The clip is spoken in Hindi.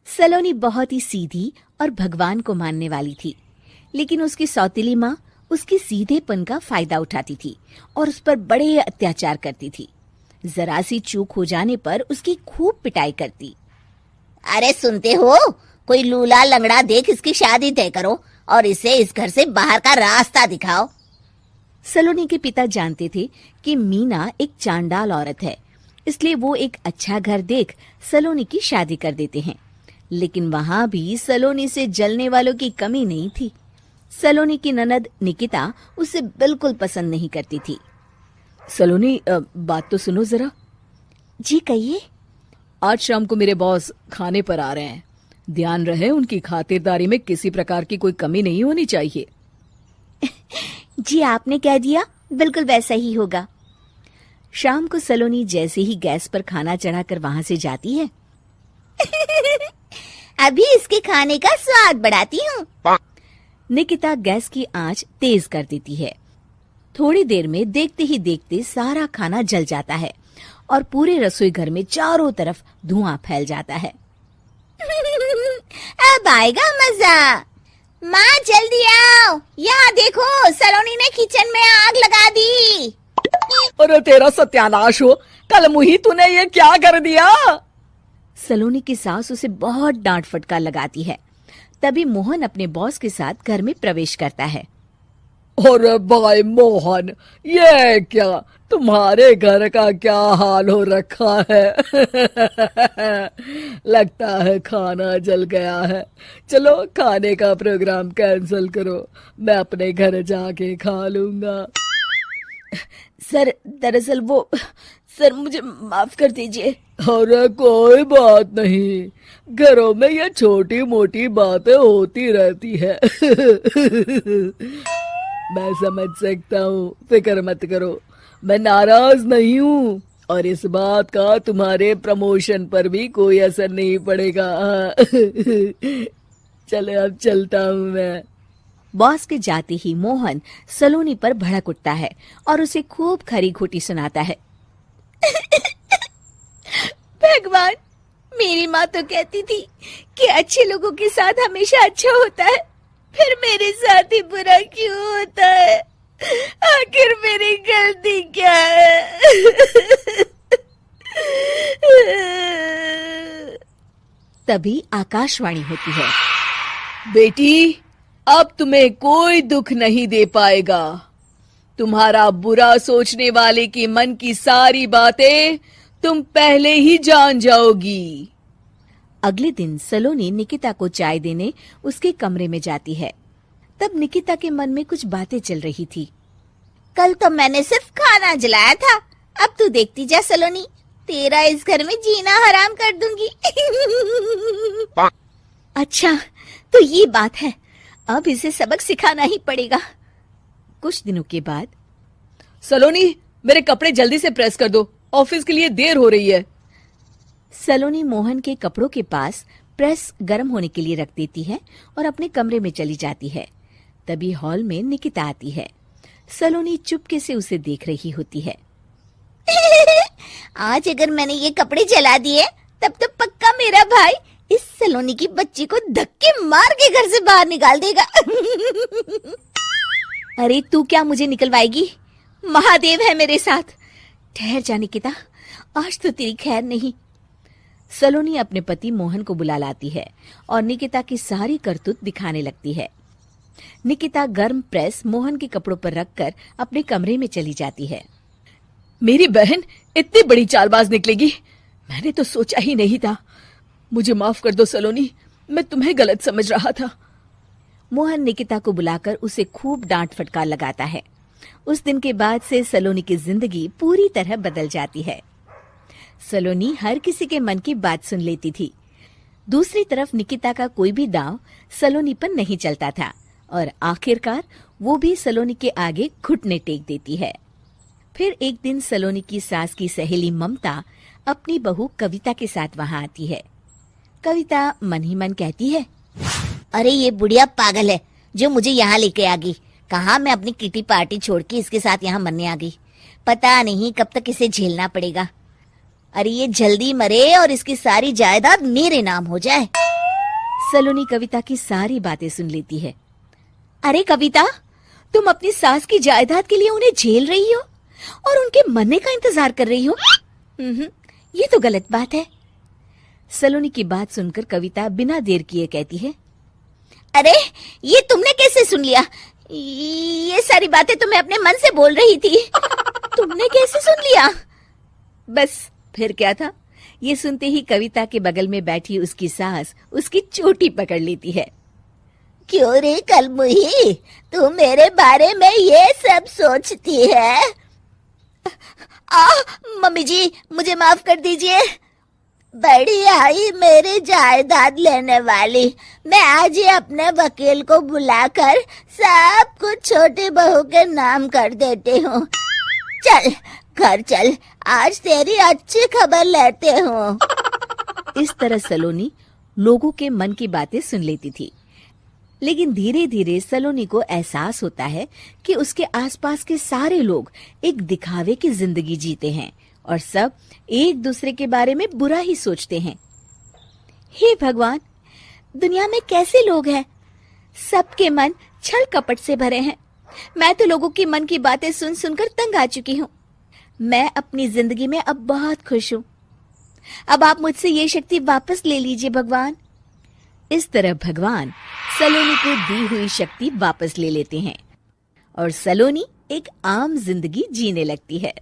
सलोनी बहुत ही सीधी और भगवान को मानने वाली थी, लेकिन उसकी सौतेली माँ उसके सीधेपन का फायदा उठाती थी और उस पर बड़े अत्याचार करती थी। जरा सी चूक हो जाने पर उसकी खूब पिटाई करती। अरे सुनते हो, कोई लूला लंगड़ा देख इसकी शादी तय करो और इसे इस घर से बाहर का रास्ता दिखाओ। सलोनी के पिता जानते थे कि मीना एक चांडाल औरत है, इसलिए वो एक अच्छा घर देख सलोनी की शादी कर देते हैं। लेकिन वहां भी सलोनी से जलने वालों की कमी नहीं थी। सलोनी की ननद निकिता उसे बिल्कुल पसंद नहीं करती थी। सलोनी, बात तो सुनो जरा। जी कहिए। आज शाम को मेरे बॉस खाने पर आ रहे हैं। ध्यान रहे उनकी खातिरदारी में किसी प्रकार की कोई कमी नहीं होनी चाहिए। जी आपने कह दिया, बिल्कुल वैसा ही होगा। शाम को सलोनी जैसे ही गैस पर खाना चढ़ाकर वहां से जाती है अभी इसके खाने का स्वाद बढ़ाती हूँ। निकिता गैस की आंच तेज कर देती है। थोड़ी देर में देखते ही देखते सारा खाना जल जाता है और पूरे रसोई घर में चारों तरफ धुआं फैल जाता है। अब आएगा मजा। माँ जल्दी आओ, यहाँ देखो सलोनी ने किचन में आग लगा दी। अरे तेरा सत्यानाश हो, कल मुही तूने ये क्या कर दिया? सलोनी की सास उसे बहुत डांट फटकार लगाती है। तभी मोहन अपने बॉस के साथ घर में प्रवेश करता है। अरे भाई मोहन, ये क्या तुम्हारे घर का क्या हाल हो रखा है? लगता है खाना जल गया है। चलो खाने का प्रोग्राम कैंसिल करो, मैं अपने घर जाके खा लूंगा। सर दरअसल सर मुझे माफ कर दीजिए। अरे कोई बात नहीं, घरों में ये छोटी मोटी बातें होती रहती है। मैं समझ सकता हूँ, फिक्र मत करो, मैं नाराज नहीं हूँ और इस बात का तुम्हारे प्रमोशन पर भी कोई असर नहीं पड़ेगा। चले अब चलता हूँ मैं। बॉस के जाते ही मोहन सलोनी पर भड़क उठता है और उसे खूब खरी खोटी सुनाता है। भगवान, मेरी माँ तो कहती थी कि अच्छे लोगों के साथ हमेशा अच्छा होता है, फिर मेरे साथ ही बुरा क्यों होता है? आखिर मेरी गलती क्या है? तभी आकाशवाणी होती है। बेटी, अब तुम्हें कोई दुख नहीं दे पाएगा। तुम्हारा बुरा सोचने वाले के मन की सारी बातें तुम पहले ही जान जाओगी। अगले दिन सलोनी निकिता को चाय देने उसके कमरे में जाती है। तब निकिता के मन में कुछ बातें चल रही थी। कल तो मैंने सिर्फ खाना जलाया था, अब तू देखती जा सलोनी, तेरा इस घर में जीना हराम कर दूंगी। अच्छा, तो ये बात है, अब इसे सबक सिखाना ही पड़ेगा। कुछ दिनों के बाद, सलोनी, मेरे कपड़े जल्दी से प्रेस कर दो, ऑफिस के लिए देर हो रही है। सलोनी मोहन के कपड़ों के पास प्रेस गर्म होने के लिए रख देती है और अपने कमरे में चली जाती है। तभी हॉल में निकिता आती है। सलोनी चुपके से उसे देख रही होती है। आज अगर मैंने ये कपड़े जला दिए तब तो पक्का मेरा भाई इस सलोनी की बच्ची को धक्के मार के घर से बाहर निकाल देगा। अरे तू क्या मुझे निकलवाएगी? महादेव है मेरे साथ। ठहर जा निकिता, आज तो तेरी खैर नहीं। सलोनी अपने पति मोहन को बुला लाती है और निकिता की सारी करतूत दिखाने लगती है। निकिता गर्म प्रेस मोहन के कपड़ों पर रखकर अपने कमरे में चली जाती है। मेरी बहन इतनी बड़ी चालबाज निकलेगी, मैंने तो सोचा ही नहीं था। मुझे माफ कर दो सलोनी, मैं तुम्हें गलत समझ रहा था। मोहन निकिता को बुलाकर उसे खूब डांट फटकार लगाता है। उस दिन के बाद से सलोनी की जिंदगी पूरी तरह बदल जाती है। सलोनी हर किसी के मन की बात सुन लेती थी। दूसरी तरफ निकिता का कोई भी दांव सलोनी पर नहीं चलता था और आखिरकार वो भी सलोनी के आगे घुटने टेक देती है। फिर एक दिन सलोनी की सास की सहेली ममता अपनी बहू कविता के साथ वहां आती है। कविता मन ही मन कहती है, अरे ये बुढ़िया पागल है जो मुझे यहाँ लेके आ गई। कहा मैं अपनी किटी पार्टी छोड़ के इसके साथ यहाँ मरने आ गई। पता नहीं कब तक इसे झेलना पड़ेगा। अरे ये जल्दी मरे और इसकी सारी जायदाद मेरे नाम हो जाए। सलोनी कविता की सारी बातें सुन लेती है। अरे कविता, तुम अपनी सास की जायदाद के लिए उन्हें झेल रही हो और उनके मरने का इंतजार कर रही हो। ये तो गलत बात है। सलोनी की बात सुनकर कविता बिना देर किए कहती है, अरे ये तुमने कैसे सुन लिया? ये सारी बातें तो मैं अपने मन से बोल रही थी। तुमने कैसे सुन लिया? बस फिर क्या था। ये सुनते ही कविता के बगल में बैठी उसकी सास उसकी चोटी पकड़ लेती है। क्यों रे कलमुही, तू मेरे बारे में ये सब सोचती है? मम्मी जी, मुझे माफ कर दीजिए। बड़ी आई मेरी जायदाद लेने वाली, मैं आज ही अपने वकील को बुलाकर सब कुछ छोटी बहू के नाम कर देती हूँ। चल घर चल, आज तेरी अच्छी खबर लेते हूँ। इस तरह सलोनी लोगों के मन की बातें सुन लेती थी, लेकिन धीरे धीरे सलोनी को एहसास होता है कि उसके आसपास के सारे लोग एक दिखावे की जिंदगी जीते हैं और सब एक दूसरे के बारे में बुरा ही सोचते हैं। हे भगवान, दुनिया में कैसे लोग हैं? सबके मन छल कपट से भरे हैं। मैं तो लोगों की मन की बातें सुन सुनकर तंग आ चुकी हूँ। मैं अपनी जिंदगी में अब बहुत खुश हूँ। अब आप मुझसे ये शक्ति वापस ले लीजिए भगवान। इस तरह भगवान सलोनी को दी हुई शक्ति वापस ले लेते हैं और सलोनी एक आम जिंदगी जीने लगती है।